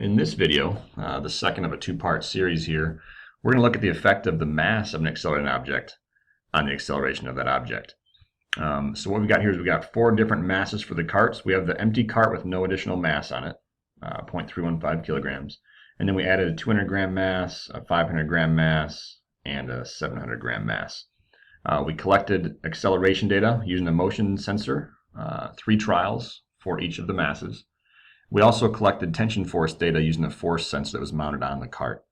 In this video, the second of a two-part series here, we're going to look at the effect of the mass of an accelerated object on the acceleration of that object. So what we've got here is we've got four different masses for the carts. We have the empty cart with no additional mass on it, 0.315 kilograms. And then we added a 200 gram mass, a 500 gram mass, and a 700 gram mass. We collected acceleration data using a motion sensor, 3 trials for each of the masses. We also collected tension force data using a force sensor that was mounted on the cart.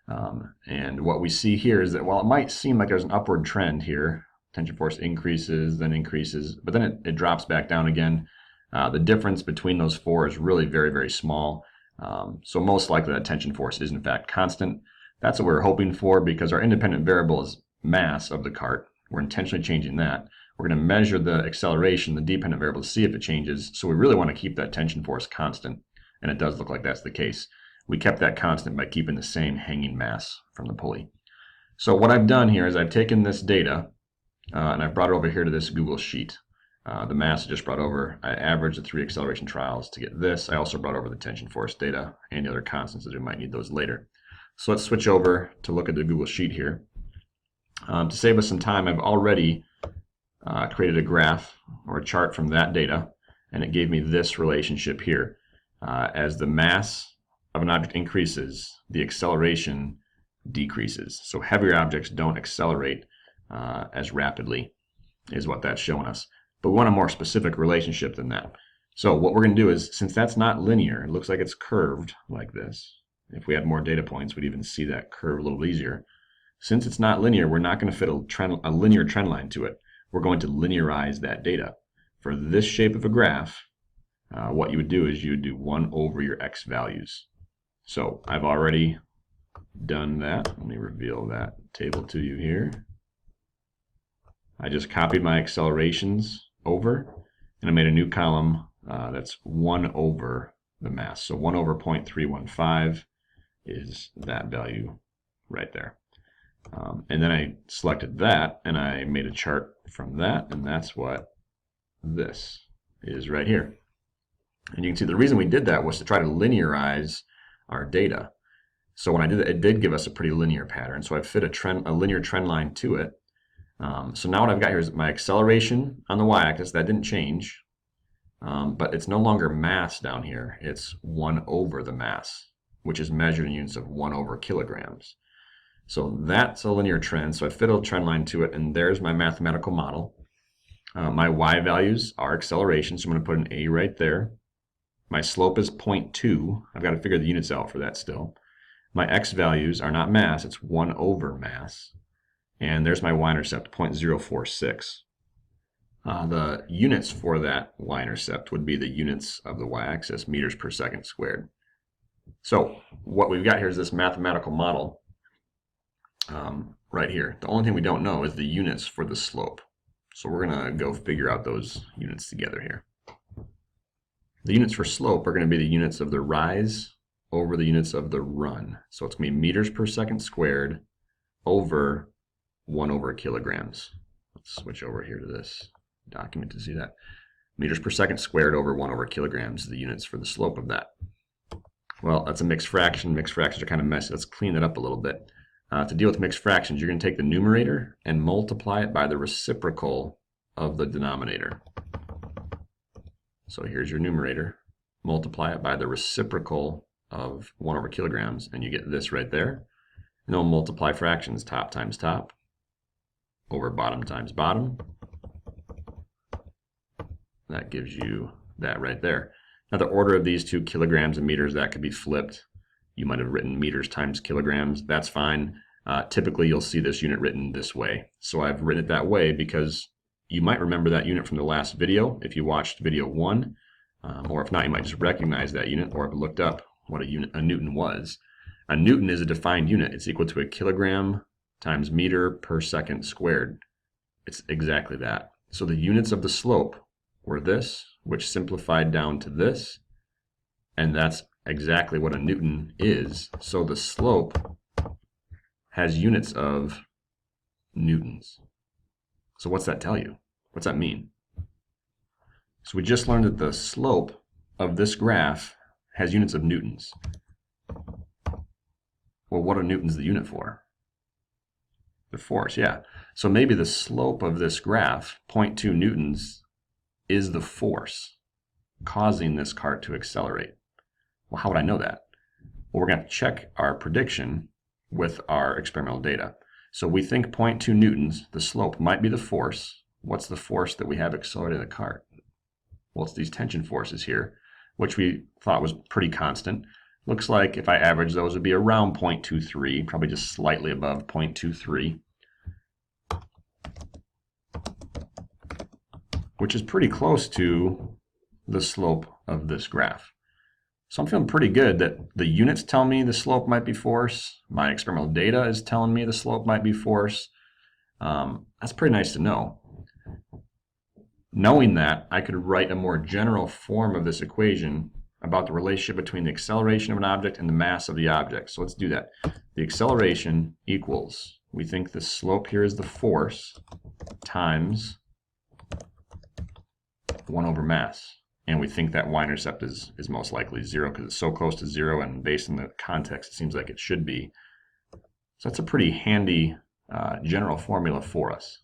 And what we see here is that while it might seem like there's an upward trend here, tension force increases, then increases, but then it drops back down again. The difference between those four is really very, very small. So most likely that tension force is in fact constant. That's what we're hoping for because our independent variable is mass of the cart. We're intentionally changing that. We're going to measure the acceleration, the dependent variable, to see if it changes. So we really want to keep that tension force constant, and it does look like that's the case. We kept that constant by keeping the same hanging mass from the pulley. So what I've done here is I've taken this data and I've brought it over here to this Google Sheet. The mass I just brought over. I averaged the 3 acceleration trials to get this. I also brought over the tension force data and the other constants as we might need those later. So let's switch over to look at the Google Sheet here. To save us some time, I've already created a graph or a chart from that data, and it gave me this relationship here. As the mass of an object increases, the acceleration decreases. So heavier objects don't accelerate as rapidly, is what that's showing us. But we want a more specific relationship than that. So what we're going to do is, since that's not linear, it looks like it's curved like this. If we had more data points, we'd even see that curve a little easier. Since it's not linear, we're not going to fit a linear trend line to it. We're going to linearize that data. For this shape of a graph, what you would do is you would do 1 over your x values. So I've already done that. Let me reveal that table to you here. I just copied my accelerations over, and I made a new column that's 1 over the mass. So 1 over 0.315 is that value right there. And then I selected that and I made a chart from that, and that's what this is right here. And you can see the reason we did that was to try to linearize our data. So when I did it, it did give us a pretty linear pattern. So I fit a linear trend line to it. So now what I've got here is my acceleration on the y-axis. That didn't change, but it's no longer mass down here. It's 1 over the mass, which is measured in units of 1 over kilograms. So that's a linear trend. So I fit a trend line to it, and there's my mathematical model. My y values are acceleration, so I'm going to put an A right there. My slope is 0.2. I've got to figure the units out for that still. My x values are not mass, it's 1 over mass. And there's my y-intercept, 0.046. The units for that y-intercept would be the units of the y-axis, meters per second squared. So what we've got here is this mathematical model right here. The only thing we don't know is the units for the slope. So we're going to go figure out those units together here. The units for slope are going to be the units of the rise over the units of the run. So it's going to be meters per second squared over 1 over kilograms. Let's switch over here to this document to see that. Meters per second squared over 1 over kilograms is the units for the slope of that. Well, that's a mixed fraction. Mixed fractions are kind of messy. Let's clean that up a little bit. To deal with mixed fractions, you're going to take the numerator and multiply it by the reciprocal of the denominator. So here's your numerator. Multiply it by the reciprocal of 1 over kilograms, and you get this right there. And then we'll multiply fractions, top times top, over bottom times bottom. That gives you that right there. Now the order of these two, kilograms and meters, that could be flipped. You might have written meters times kilograms. That's fine. Typically, you'll see this unit written this way. So I've written it that way because you might remember that unit from the last video if you watched video 1. Or if not, you might just recognize that unit or have looked up what a newton was. A newton is a defined unit. It's equal to a kilogram times meter per second squared. It's exactly that. So the units of the slope were this, which simplified down to this, and that's exactly what a newton is. So the slope has units of newtons. So what's that tell you? What's that mean? So we just learned that the slope of this graph has units of newtons. Well, what are newtons the unit for? The force, yeah. So maybe the slope of this graph, 0.2 newtons, is the force causing this cart to accelerate. Well, how would I know that? Well, we're going to have to check our prediction with our experimental data. So we think 0.2 newtons, the slope, might be the force. What's the force that we have accelerating the cart? Well, it's these tension forces here, which we thought was pretty constant. Looks like if I average those, it would be around 0.23, probably just slightly above 0.23, which is pretty close to the slope of this graph. So I'm feeling pretty good that the units tell me the slope might be force. My experimental data is telling me the slope might be force. That's pretty nice to know. Knowing that, I could write a more general form of this equation about the relationship between the acceleration of an object and the mass of the object. So let's do that. The acceleration equals, we think the slope here is the force times 1 over mass. And we think that y-intercept is most likely 0 because it's so close to 0, and based on the context, it seems like it should be. So that's a pretty handy general formula for us.